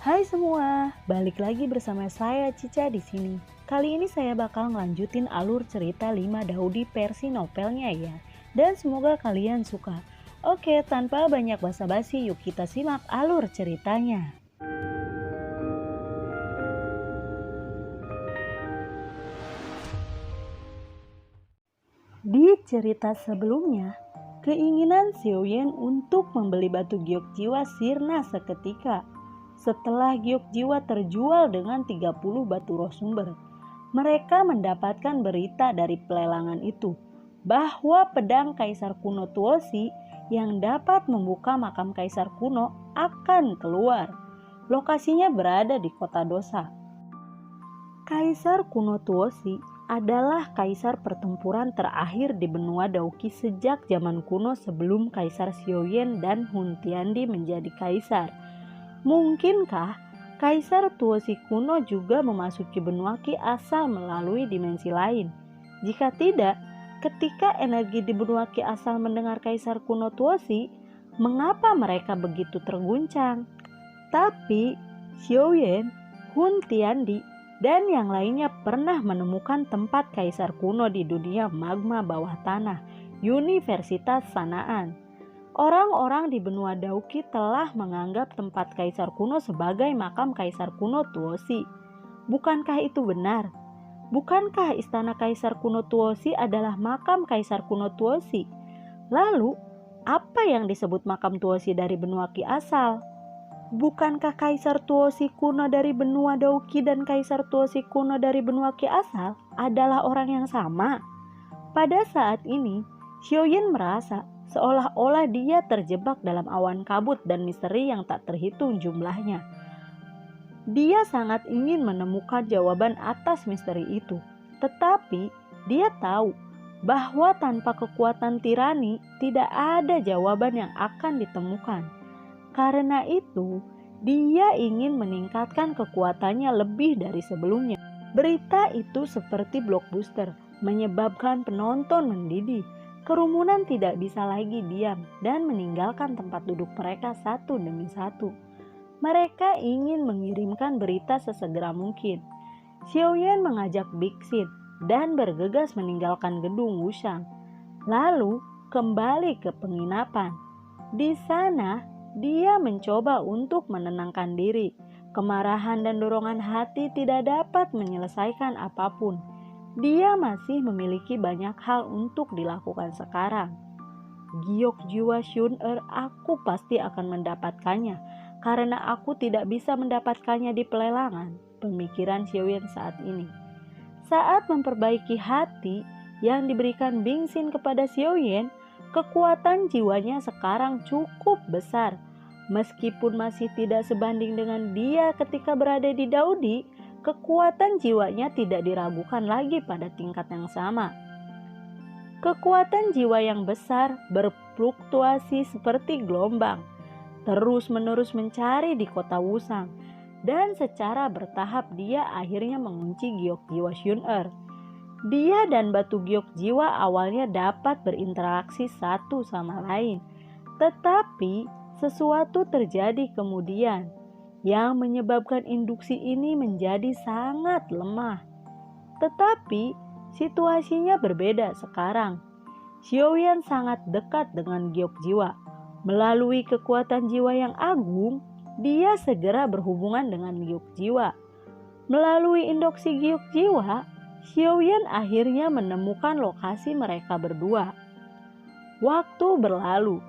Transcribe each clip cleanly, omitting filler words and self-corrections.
Hai semua, balik lagi bersama saya Cica di sini. Kali ini saya bakal ngelanjutin alur cerita 5 Daudi versi novelnya ya. Dan semoga kalian suka. Oke, tanpa banyak basa-basi, yuk kita simak alur ceritanya. Di cerita sebelumnya, keinginan Xiaoyan untuk membeli batu giok jiwa sirna seketika. Setelah giok jiwa terjual dengan 30 batu roh sumber, mereka mendapatkan berita dari pelelangan itu bahwa pedang Kaisar Kuno Tuosi yang dapat membuka makam Kaisar Kuno akan keluar. Lokasinya berada di kota Dosa. Kaisar Kuno Tuosi adalah kaisar pertempuran terakhir di benua Dauki sejak zaman kuno sebelum Kaisar Xiaoyan dan Hun Tiandi menjadi kaisar. Mungkinkah Kaisar Tuosi kuno juga memasuki benua Qi asal melalui dimensi lain? Jika tidak, ketika energi di benua Qi asal mendengar Kaisar kuno Tuosi, mengapa mereka begitu terguncang? Tapi Xiaoyan, Hun Tiandi, dan yang lainnya pernah menemukan tempat Kaisar kuno di dunia magma bawah tanah, Universitas Sanaan. Orang-orang di benua Dauki telah menganggap tempat Kaisar kuno sebagai makam Kaisar kuno Tuosi. Bukankah itu benar? Bukankah istana Kaisar kuno Tuosi adalah makam Kaisar kuno Tuosi? Lalu, apa yang disebut makam Tuosi dari benua Qi asal? Bukankah Kaisar Tuosi kuno dari benua Dauki dan Kaisar Tuosi kuno dari benua Qi asal adalah orang yang sama? Pada saat ini, Xiaoyan merasa seolah-olah dia terjebak dalam awan kabut dan misteri yang tak terhitung jumlahnya. Dia sangat ingin menemukan jawaban atas misteri itu, tetapi dia tahu bahwa tanpa kekuatan tirani tidak ada jawaban yang akan ditemukan. Karena itu, dia ingin meningkatkan kekuatannya lebih dari sebelumnya. Berita itu seperti blockbuster, menyebabkan penonton mendidih. Kerumunan tidak bisa lagi diam dan meninggalkan tempat duduk mereka satu demi satu. Mereka ingin mengirimkan berita sesegera mungkin. Xiaoyan mengajak Bixin dan bergegas meninggalkan gedung Wushang, lalu kembali ke penginapan. Di sana, dia mencoba untuk menenangkan diri. Kemarahan dan dorongan hati tidak dapat menyelesaikan apapun. Dia masih memiliki banyak hal untuk dilakukan sekarang. Giok jiwa Shun-er, aku pasti akan mendapatkannya karena aku tidak bisa mendapatkannya di pelelangan, pemikiran Xiaoyan saat ini. Saat memperbaiki hati yang diberikan Bingxin kepada Xiaoyan, kekuatan jiwanya sekarang cukup besar. Meskipun masih tidak sebanding dengan dia ketika berada di Daudi, kekuatan jiwanya tidak diragukan lagi pada tingkat yang sama. Kekuatan jiwa yang besar berfluktuasi seperti gelombang, terus-menerus mencari di kota Wushang, dan secara bertahap dia akhirnya mengunci giok jiwa Shun-er. Dia dan batu giok jiwa awalnya dapat berinteraksi satu sama lain, tetapi sesuatu terjadi kemudian yang menyebabkan induksi ini menjadi sangat lemah. Tetapi situasinya berbeda sekarang. Xiaoyan sangat dekat dengan giok jiwa. Melalui kekuatan jiwa yang agung, dia segera berhubungan dengan giok jiwa. Melalui induksi giok jiwa, Xiaoyan akhirnya menemukan lokasi mereka berdua. Waktu berlalu.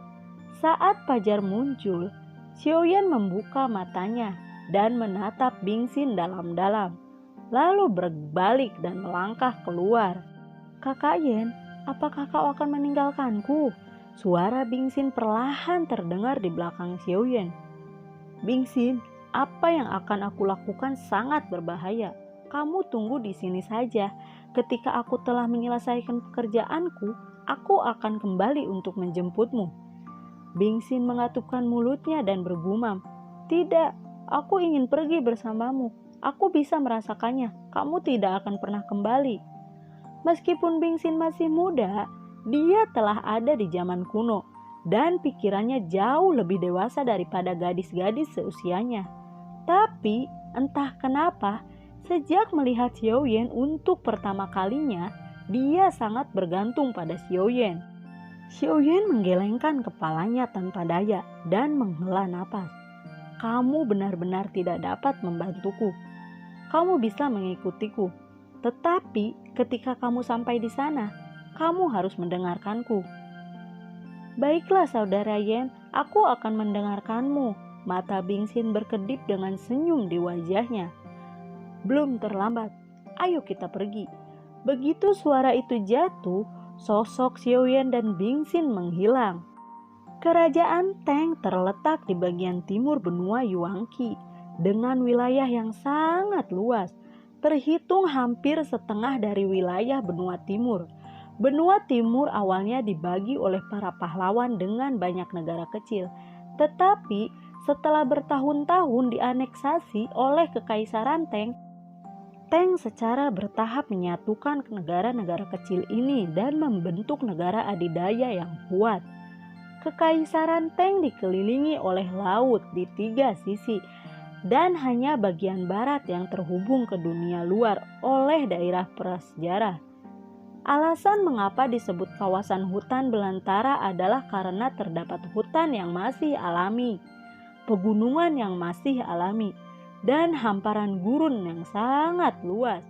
Saat fajar muncul, Xiaoyan membuka matanya dan menatap Bingxin dalam-dalam, lalu berbalik dan melangkah keluar. "Kakak Yen, apakah kau akan meninggalkanku?" Suara Bingxin perlahan terdengar di belakang Xiaoyan. "Bingxin, apa yang akan aku lakukan sangat berbahaya. Kamu tunggu di sini saja. Ketika aku telah menyelesaikan pekerjaanku, aku akan kembali untuk menjemputmu." Bingxin mengatupkan mulutnya dan bergumam, "Tidak, aku ingin pergi bersamamu. Aku bisa merasakannya. Kamu tidak akan pernah kembali." Meskipun Bingxin masih muda, dia telah ada di zaman kuno dan pikirannya jauh lebih dewasa daripada gadis-gadis seusianya. Tetapi entah kenapa, sejak melihat Xiaoyan untuk pertama kalinya, dia sangat bergantung pada Xiaoyan. Xiaoyan menggelengkan kepalanya tanpa daya dan menghela napas. Kamu benar-benar tidak dapat membantuku. Kamu bisa mengikutiku. Tetapi ketika kamu sampai di sana, kamu harus mendengarkanku. Baiklah saudara Yan, aku akan mendengarkanmu. Mata Bingxin berkedip dengan senyum di wajahnya. Belum terlambat, ayo kita pergi. Begitu suara itu jatuh, sosok Xiaoyan dan Bingxin menghilang. Kerajaan Tang terletak di bagian timur benua Yuangqi dengan wilayah yang sangat luas, terhitung hampir setengah dari wilayah benua timur. Benua timur awalnya dibagi oleh para pahlawan dengan banyak negara kecil, tetapi setelah bertahun-tahun dianeksasi oleh Kekaisaran Tang, Tang secara bertahap menyatukan negara-negara kecil ini dan membentuk negara adidaya yang kuat. Kekaisaran Tang dikelilingi oleh laut di 3 sisi dan hanya bagian barat yang terhubung ke dunia luar oleh daerah prasejarah. Alasan mengapa disebut kawasan hutan belantara adalah karena terdapat hutan yang masih alami, pegunungan yang masih alami, dan hamparan gurun yang sangat luas.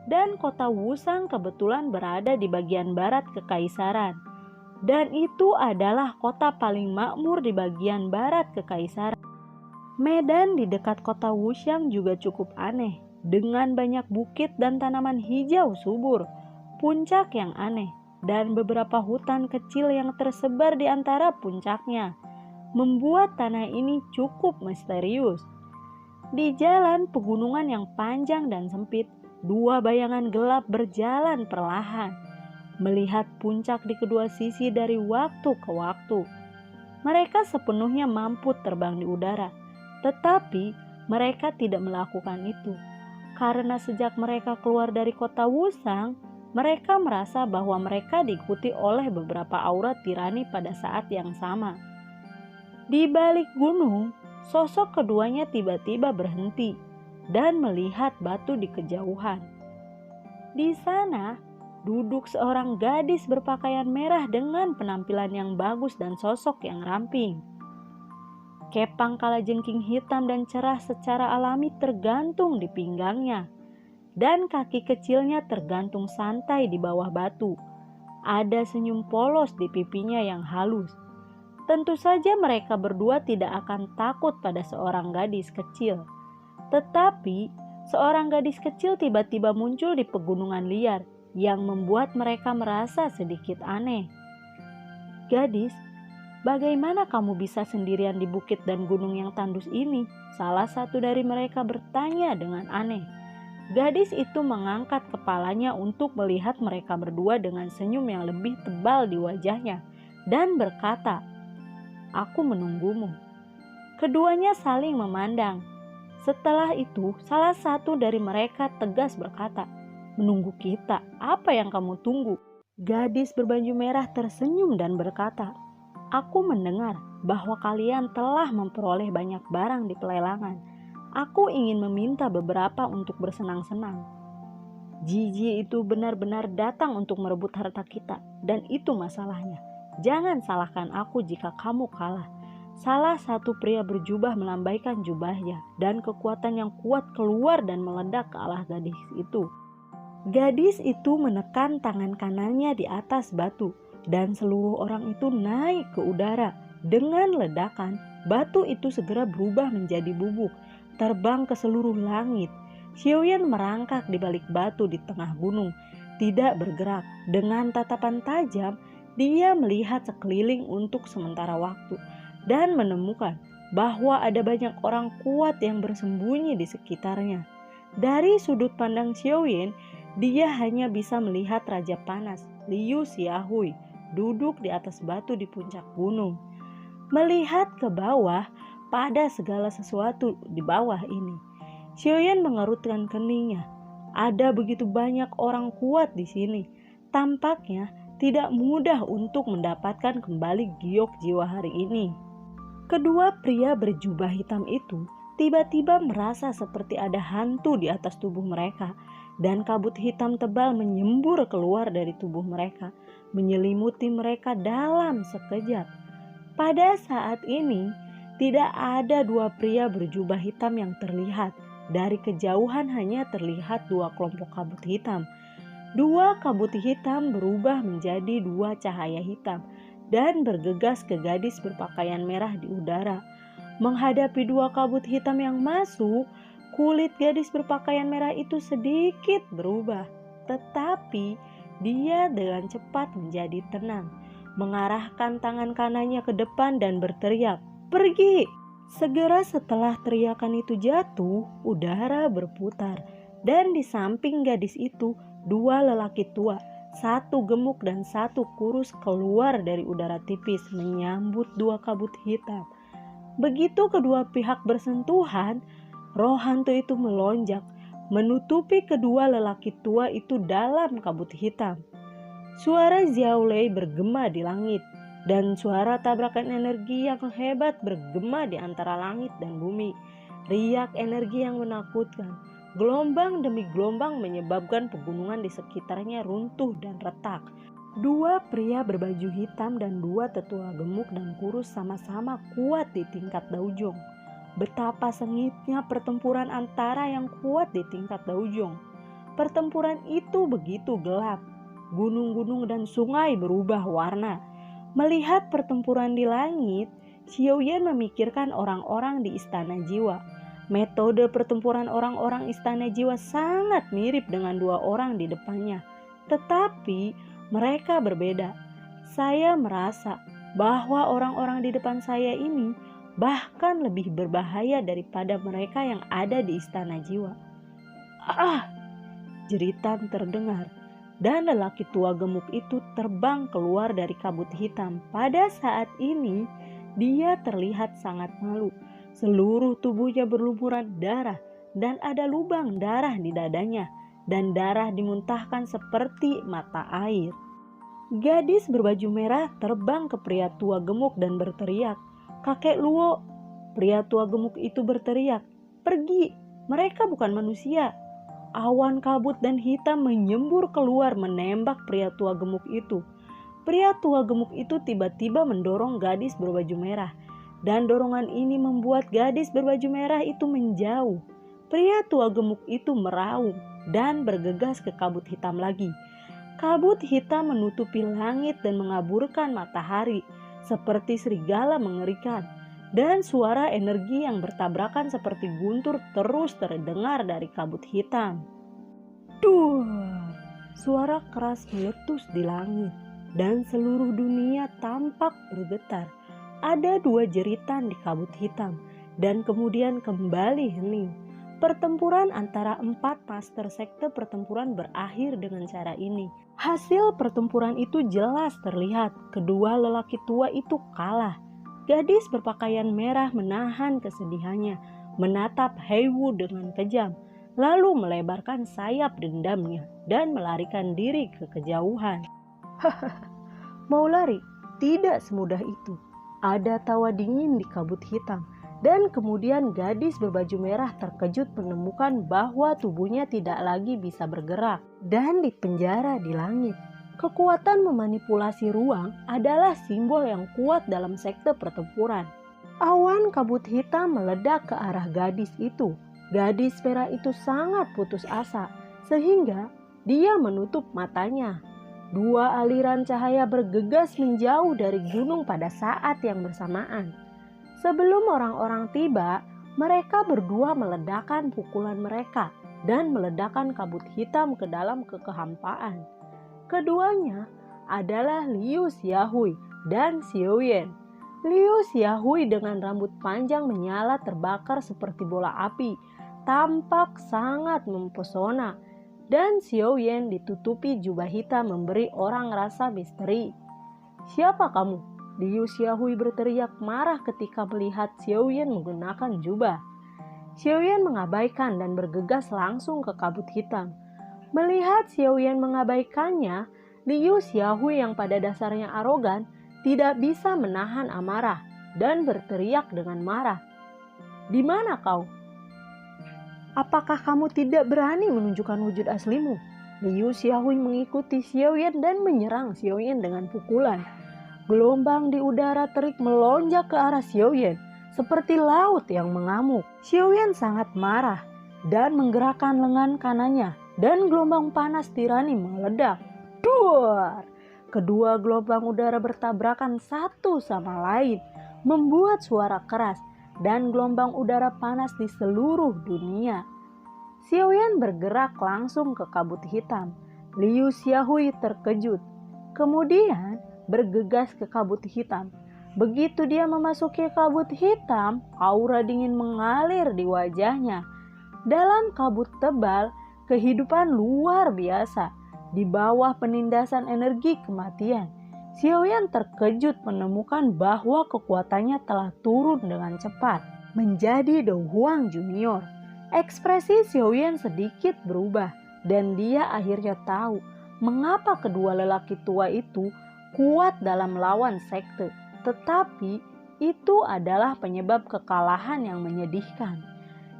Dan kota Wusang kebetulan berada di bagian barat kekaisaran. Dan itu adalah kota paling makmur di bagian barat kekaisaran. Medan di dekat kota Wuxiang juga cukup aneh, dengan banyak bukit dan tanaman hijau subur, puncak yang aneh, dan beberapa hutan kecil yang tersebar di antara puncaknya, membuat tanah ini cukup misterius. Di jalan pegunungan yang panjang dan sempit, 2 bayangan gelap berjalan perlahan, melihat puncak di kedua sisi dari waktu ke waktu. Mereka sepenuhnya mampu terbang di udara, tetapi mereka tidak melakukan itu. Karena sejak mereka keluar dari kota Wusang, mereka merasa bahwa mereka diikuti oleh beberapa aura tirani pada saat yang sama. Di balik gunung, sosok keduanya tiba-tiba berhenti dan melihat batu di kejauhan. Di sana, duduk seorang gadis berpakaian merah dengan penampilan yang bagus dan sosok yang ramping. Kepang kalajengking hitam dan cerah secara alami tergantung di pinggangnya, dan kaki kecilnya tergantung santai di bawah batu. Ada senyum polos di pipinya yang halus. Tentu saja mereka berdua tidak akan takut pada seorang gadis kecil. Tetapi seorang gadis kecil tiba-tiba muncul di pegunungan liar yang membuat mereka merasa sedikit aneh. Gadis, bagaimana kamu bisa sendirian di bukit dan gunung yang tandus ini? Salah satu dari mereka bertanya dengan aneh. Gadis itu mengangkat kepalanya untuk melihat mereka berdua dengan senyum yang lebih tebal di wajahnya dan berkata, "Aku menunggumu." Keduanya saling memandang. Setelah itu, salah satu dari mereka tegas berkata, "Menunggu kita, apa yang kamu tunggu?" Gadis berbaju merah tersenyum dan berkata, "Aku mendengar bahwa kalian telah memperoleh banyak barang di pelelangan. Aku ingin meminta beberapa untuk bersenang-senang." Jiji itu benar-benar datang untuk merebut harta kita, dan itu masalahnya. Jangan salahkan aku jika kamu kalah. Salah satu pria berjubah melambaikan jubahnya, dan kekuatan yang kuat keluar dan meledak ke arah gadis itu. Gadis itu menekan tangan kanannya di atas batu, dan seluruh orang itu naik ke udara. Dengan ledakan, batu itu segera berubah menjadi bubuk, terbang ke seluruh langit. Xiaoyan merangkak di balik batu di tengah gunung, tidak bergerak. Dengan tatapan tajam, dia melihat sekeliling untuk sementara waktu dan menemukan bahwa ada banyak orang kuat yang bersembunyi di sekitarnya. Dari sudut pandang Xiaoyan, dia hanya bisa melihat Raja Panas, Liu Xiaohui, duduk di atas batu di puncak gunung. Melihat ke bawah, pada segala sesuatu di bawah ini, Xiaoyan mengerutkan keningnya. Ada begitu banyak orang kuat di sini. Tampaknya tidak mudah untuk mendapatkan kembali giok jiwa hari ini. Kedua pria berjubah hitam itu tiba-tiba merasa seperti ada hantu di atas tubuh mereka, dan kabut hitam tebal menyembur keluar dari tubuh mereka, menyelimuti mereka dalam sekejap. Pada saat ini, tidak ada dua pria berjubah hitam yang terlihat. Dari kejauhan hanya terlihat dua kelompok kabut hitam. Dua kabut hitam berubah menjadi dua cahaya hitam dan bergegas ke gadis berpakaian merah di udara. Menghadapi dua kabut hitam yang masuk, kulit gadis berpakaian merah itu sedikit berubah. Tetapi dia dengan cepat menjadi tenang, mengarahkan tangan kanannya ke depan dan berteriak, "Pergi!" Segera setelah teriakan itu jatuh, udara berputar, dan di samping gadis itu dua lelaki tua, satu gemuk dan satu kurus keluar dari udara tipis menyambut dua kabut hitam. Begitu kedua pihak bersentuhan, roh hantu itu melonjak, menutupi kedua lelaki tua itu dalam kabut hitam. Suara Xiao Lei bergema di langit, dan suara tabrakan energi yang hebat bergema di antara langit dan bumi. Riak energi yang menakutkan, gelombang demi gelombang menyebabkan pegunungan di sekitarnya runtuh dan retak. Dua pria berbaju hitam dan dua tetua gemuk dan kurus sama-sama kuat di tingkat Daojong. Betapa sengitnya pertempuran antara yang kuat di tingkat Daojong. Pertempuran itu begitu gelap. Gunung-gunung dan sungai berubah warna. Melihat pertempuran di langit, Xiaoyan memikirkan orang-orang di Istana Jiwa. Metode pertempuran orang-orang Istana Jiwa sangat mirip dengan dua orang di depannya. Tetapi mereka berbeda. Saya merasa bahwa orang-orang di depan saya ini bahkan lebih berbahaya daripada mereka yang ada di Istana Jiwa. "Ah!" jeritan terdengar. Dan lelaki tua gemuk itu terbang keluar dari kabut hitam. Pada saat ini, dia terlihat sangat malu. Seluruh tubuhnya berlumuran darah dan ada lubang darah di dadanya. Dan darah dimuntahkan seperti mata air. Gadis berbaju merah terbang ke pria tua gemuk dan berteriak, "Kakek Luo!" Pria tua gemuk itu berteriak, "Pergi, mereka bukan manusia." Awan kabut dan hitam menyembur keluar menembak pria tua gemuk itu. Pria tua gemuk itu tiba-tiba mendorong gadis berbaju merah. Dan dorongan ini membuat gadis berbaju merah itu menjauh. Pria tua gemuk itu meraung dan bergegas ke kabut hitam lagi. Kabut hitam menutupi langit dan mengaburkan matahari seperti serigala mengerikan. Dan suara energi yang bertabrakan seperti guntur terus terdengar dari kabut hitam. Duh! Suara keras meletus di langit dan seluruh dunia tampak bergetar. Ada dua jeritan di kabut hitam dan kemudian kembali hening. Pertempuran antara 4 master sekte pertempuran berakhir dengan cara ini. Hasil pertempuran itu jelas terlihat. Kedua lelaki tua itu kalah. Gadis berpakaian merah menahan kesedihannya, menatap Heiwu dengan kejam, lalu melebarkan sayap dendamnya dan melarikan diri ke kejauhan. Mau lari? Tidak semudah itu. Ada tawa dingin di kabut hitam, dan kemudian gadis berbaju merah terkejut menemukan bahwa tubuhnya tidak lagi bisa bergerak dan dipenjara di langit. Kekuatan memanipulasi ruang adalah simbol yang kuat dalam sekte pertempuran. Awan kabut hitam meledak ke arah gadis itu. Gadis merah itu sangat putus asa, sehingga dia menutup matanya. Dua aliran cahaya bergegas menjauh dari gunung pada saat yang bersamaan. Sebelum orang-orang tiba, mereka berdua meledakkan pukulan mereka dan meledakkan kabut hitam ke dalam kehampaan. Keduanya adalah Liu Xiaohui dan Xiaoyan. Liu Xiaohui dengan rambut panjang menyala terbakar seperti bola api, tampak sangat mempesona. Dan Xiaoyan ditutupi jubah hitam memberi orang rasa misteri. "Siapa kamu?" Liu Xiaohui berteriak marah ketika melihat Xiaoyan menggunakan jubah. Xiaoyan mengabaikan dan bergegas langsung ke kabut hitam. Melihat Xiaoyan mengabaikannya, Liu Xiaohui yang pada dasarnya arogan tidak bisa menahan amarah dan berteriak dengan marah. Di mana kau? Apakah kamu tidak berani menunjukkan wujud aslimu? Liu Xiaohui mengikuti Xiaoyan dan menyerang Xiaoyan dengan pukulan. Gelombang di udara terik melonjak ke arah Xiaoyan seperti laut yang mengamuk. Xiaoyan sangat marah dan menggerakkan lengan kanannya dan gelombang panas tirani meledak. Duar! Kedua gelombang udara bertabrakan satu sama lain, membuat suara keras dan gelombang udara panas di seluruh dunia. Xiaoyan bergerak langsung ke kabut hitam. Liu Xiaohui terkejut, kemudian bergegas ke kabut hitam. Begitu dia memasuki kabut hitam, aura dingin mengalir di wajahnya. Dalam kabut tebal, kehidupan luar biasa. Di bawah penindasan energi kematian, Xiaoyan terkejut menemukan bahwa kekuatannya telah turun dengan cepat menjadi Dou Huang Junior. Ekspresi Xiaoyan sedikit berubah dan dia akhirnya tahu mengapa kedua lelaki tua itu kuat dalam melawan sekte. Tetapi itu adalah penyebab kekalahan yang menyedihkan.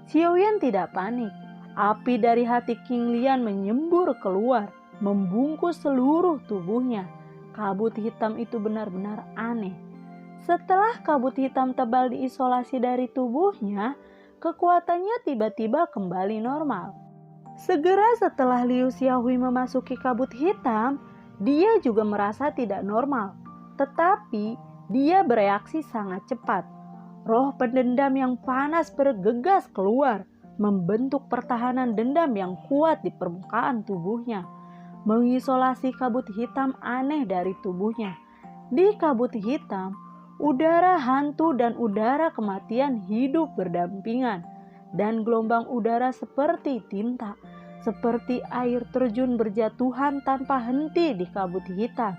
Xiaoyan tidak panik. Api dari hati King Lian menyembur keluar, membungkus seluruh tubuhnya. Kabut hitam itu benar-benar aneh. Setelah kabut hitam tebal diisolasi dari tubuhnya, kekuatannya tiba-tiba kembali normal. Segera setelah Liu Xiaohui memasuki kabut hitam, dia juga merasa tidak normal. Tetapi dia bereaksi sangat cepat. Roh pendendam yang panas bergegas keluar, membentuk pertahanan dendam yang kuat di permukaan tubuhnya, mengisolasi kabut hitam aneh dari tubuhnya. Di kabut hitam, udara hantu dan udara kematian hidup berdampingan, dan gelombang udara seperti tinta, seperti air terjun berjatuhan tanpa henti di kabut hitam.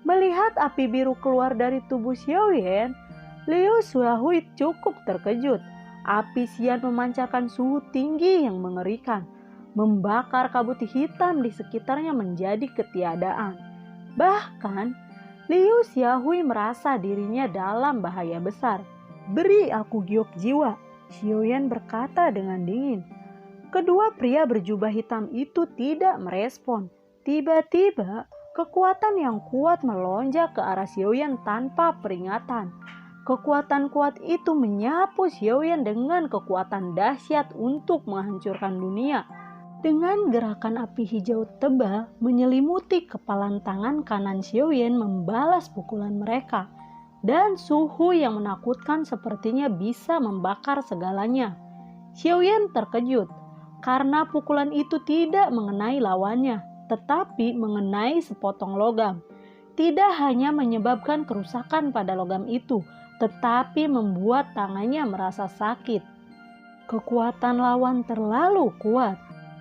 Melihat api biru keluar dari tubuh Xiaoyan, Liu Xiaohui cukup terkejut. Api sian memancarkan suhu tinggi yang mengerikan, membakar kabut hitam di sekitarnya menjadi ketiadaan. Bahkan, Liu Xiaohui merasa dirinya dalam bahaya besar. "Beri aku giok jiwa," Xiaoyan berkata dengan dingin. Kedua pria berjubah hitam itu tidak merespon. Tiba-tiba, kekuatan yang kuat melonjak ke arah Xiaoyan tanpa peringatan. Kekuatan kuat itu menyapu Xiaoyan dengan kekuatan dahsyat untuk menghancurkan dunia. Dengan gerakan api hijau tebal menyelimuti kepalan tangan kanan Xiaoyan membalas pukulan mereka. Dan suhu yang menakutkan sepertinya bisa membakar segalanya. Xiaoyan terkejut karena pukulan itu tidak mengenai lawannya, tetapi mengenai sepotong logam. Tidak hanya menyebabkan kerusakan pada logam itu, tetapi membuat tangannya merasa sakit. Kekuatan lawan terlalu kuat.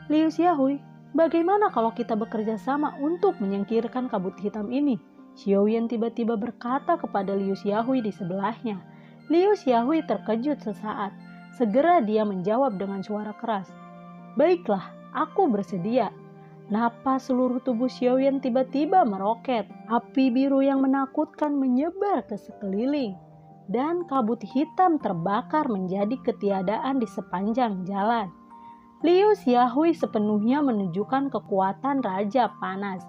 "Liu Xiaohui, bagaimana kalau kita bekerja sama untuk menyingkirkan kabut hitam ini?" Xiaoyan tiba-tiba berkata kepada Liu Xiaohui di sebelahnya. Liu Xiaohui terkejut sesaat. Segera dia menjawab dengan suara keras, "Baiklah, aku bersedia." Napas seluruh tubuh Xiaoyan tiba-tiba meroket. Api biru yang menakutkan menyebar ke sekeliling. Dan kabut hitam terbakar menjadi ketiadaan di sepanjang jalan. Liu Xiaohui sepenuhnya menunjukkan kekuatan Raja Panas.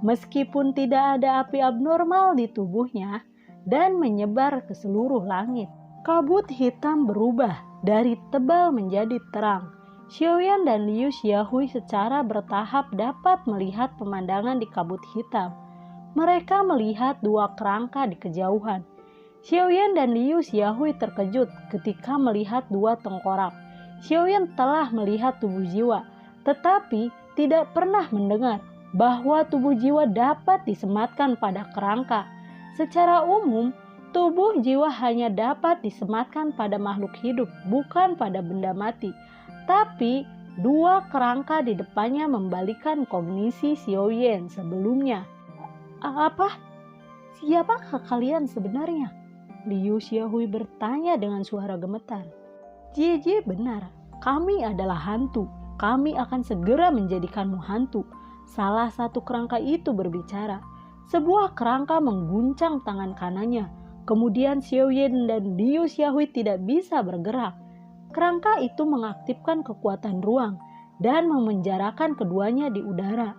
Meskipun tidak ada api abnormal di tubuhnya dan menyebar ke seluruh langit. Kabut hitam berubah dari tebal menjadi terang. Xiaoyan dan Liu Xiaohui secara bertahap dapat melihat pemandangan di kabut hitam. Mereka melihat dua kerangka di kejauhan. Xiaoyan dan Liu Xiaohui terkejut ketika melihat dua tengkorak. Xiaoyan telah melihat tubuh jiwa, tetapi tidak pernah mendengar bahwa tubuh jiwa dapat disematkan pada kerangka. Secara umum, tubuh jiwa hanya dapat disematkan pada makhluk hidup, bukan pada benda mati. Tapi dua kerangka di depannya membalikan kognisi Xiaoyan sebelumnya. "Apa? Siapakah kalian sebenarnya?" Liu Xiaohui bertanya dengan suara gemetar. "Jie benar, kami adalah hantu. Kami akan segera menjadikanmu hantu." Salah satu kerangka itu berbicara. Sebuah kerangka mengguncang tangan kanannya, Kemudian Xiaoyan dan Liu Xiaohui tidak bisa bergerak. Kerangka itu mengaktifkan kekuatan ruang dan memenjarakan keduanya di udara.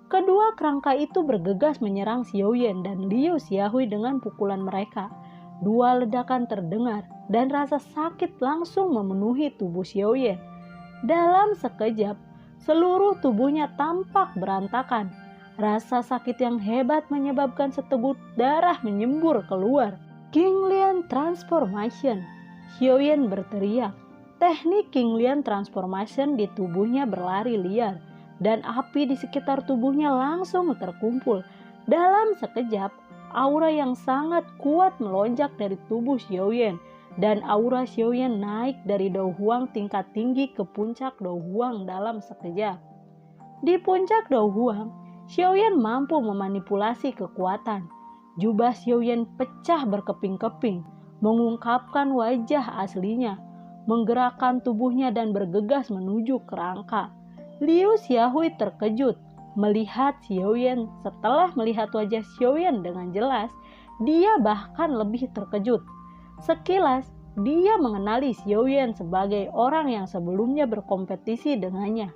Kedua kerangka itu bergegas menyerang Xiaoyan dan Liu Xiaohui dengan pukulan mereka. Dua ledakan terdengar dan rasa sakit langsung memenuhi tubuh Xiaoyan. Dalam sekejap, seluruh tubuhnya tampak berantakan. Rasa sakit yang hebat menyebabkan seteguk darah menyembur keluar. Qinglian Transformation. Xiaoyan berteriak. Teknik Qinglian Transformation di tubuhnya berlari liar dan api di sekitar tubuhnya langsung terkumpul. Dalam sekejap, aura yang sangat kuat melonjak dari tubuh Xiaoyan dan aura Xiaoyan naik dari Dou Huang tingkat tinggi ke puncak Dou Huang dalam sekejap. Di puncak Dou Huang, Xiaoyan mampu memanipulasi kekuatan. Jubah Xiaoyan pecah berkeping-keping, mengungkapkan wajah aslinya, menggerakkan tubuhnya dan bergegas menuju kerangka. Liu Xiaohui terkejut melihat Xiaoyan. Setelah melihat wajah Xiaoyan dengan jelas, dia bahkan lebih terkejut. Sekilas, dia mengenali Xiaoyan sebagai orang yang sebelumnya berkompetisi dengannya.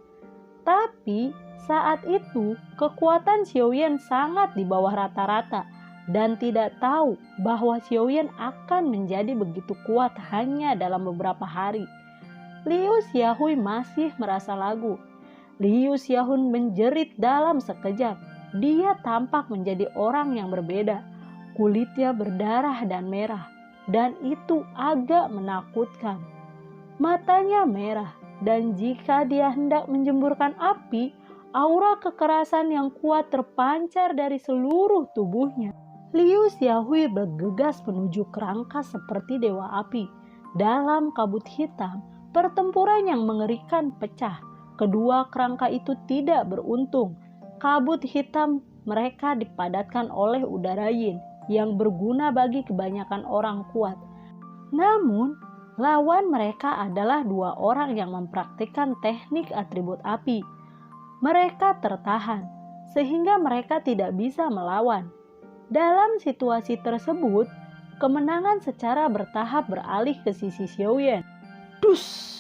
Tapi saat itu kekuatan Xiaoyan sangat di bawah rata-rata dan tidak tahu bahwa Xiaoyan akan menjadi begitu kuat hanya dalam beberapa hari. Liu Xiaohui masih merasa ragu. Liu Xiaohui menjerit dalam sekejap. Dia tampak menjadi orang yang berbeda. Kulitnya berdarah dan merah, dan itu agak menakutkan. Matanya merah, dan jika dia hendak menjemburkan api, aura kekerasan yang kuat terpancar dari seluruh tubuhnya. Liu Xiaohui bergegas menuju kerangka seperti dewa api. Dalam kabut hitam, pertempuran yang mengerikan pecah. Kedua kerangka itu tidak beruntung. Kabut hitam mereka dipadatkan oleh udara yin yang berguna bagi kebanyakan orang kuat. Namun, lawan mereka adalah dua orang yang mempraktikkan teknik atribut api. Mereka tertahan, sehingga mereka tidak bisa melawan. Dalam situasi tersebut, kemenangan secara bertahap beralih ke sisi Xiaoyan. Dus!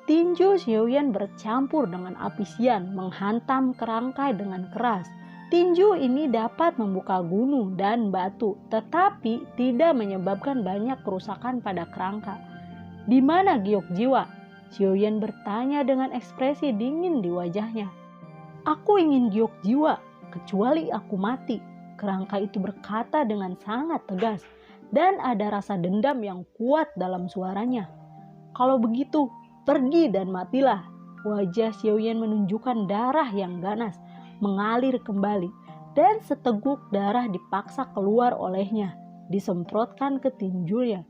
Tinju Xiaoyan bercampur dengan api Xian menghantam kerangka dengan keras. Tinju ini dapat membuka gunung dan batu, tetapi tidak menyebabkan banyak kerusakan pada kerangka. Di mana giok jiwa? Xiaoyan bertanya dengan ekspresi dingin di wajahnya. Aku ingin giok jiwa, kecuali aku mati. Kerangka itu berkata dengan sangat tegas, dan ada rasa dendam yang kuat dalam suaranya. Kalau begitu, pergi dan matilah. Wajah Xiaoyan menunjukkan darah yang ganas mengalir kembali, dan seteguk darah dipaksa keluar olehnya, disemprotkan ke tinjunya.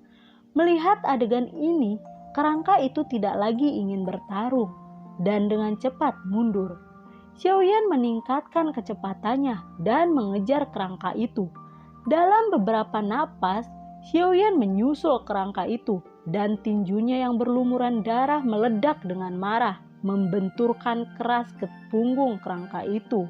Melihat adegan ini, kerangka itu tidak lagi ingin bertarung dan dengan cepat mundur. Xiaoyan meningkatkan kecepatannya dan mengejar kerangka itu. Dalam beberapa napas, Xiaoyan menyusul kerangka itu dan tinjunya yang berlumuran darah meledak dengan marah, membenturkan keras ke punggung kerangka itu.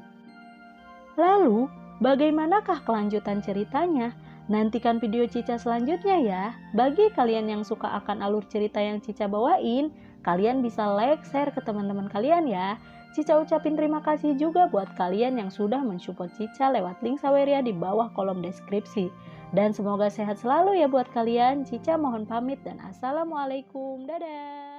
Lalu, bagaimanakah kelanjutan ceritanya? Nantikan video Cica selanjutnya ya. Bagi kalian yang suka akan alur cerita yang Cica bawain, kalian bisa like, share ke teman-teman kalian ya. Cica ucapin terima kasih juga buat kalian yang sudah mensupport Cica lewat link Saweria di bawah kolom deskripsi. Dan semoga sehat selalu ya buat kalian. Cica mohon pamit dan assalamualaikum. Dadah.